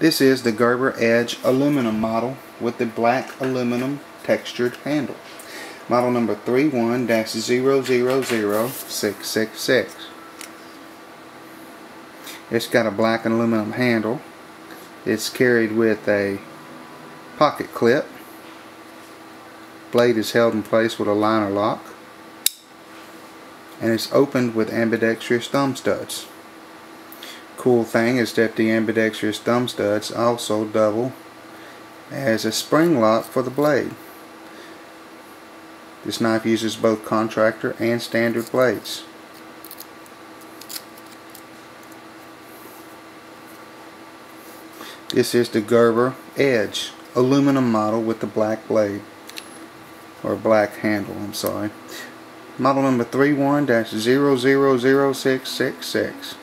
This is the Gerber Edge aluminum model with the black aluminum textured handle. Model number 31-000666. It's got a black aluminum handle. It's carried with a pocket clip. Blade is held in place with a liner lock. And it's opened with ambidextrous thumb studs. Cool thing is that the ambidextrous thumb studs also double as a spring lock for the blade. This knife uses both contractor and standard blades. This is the Gerber Edge aluminum model with the black blade, or black handle, I'm sorry. Model number 31-000666.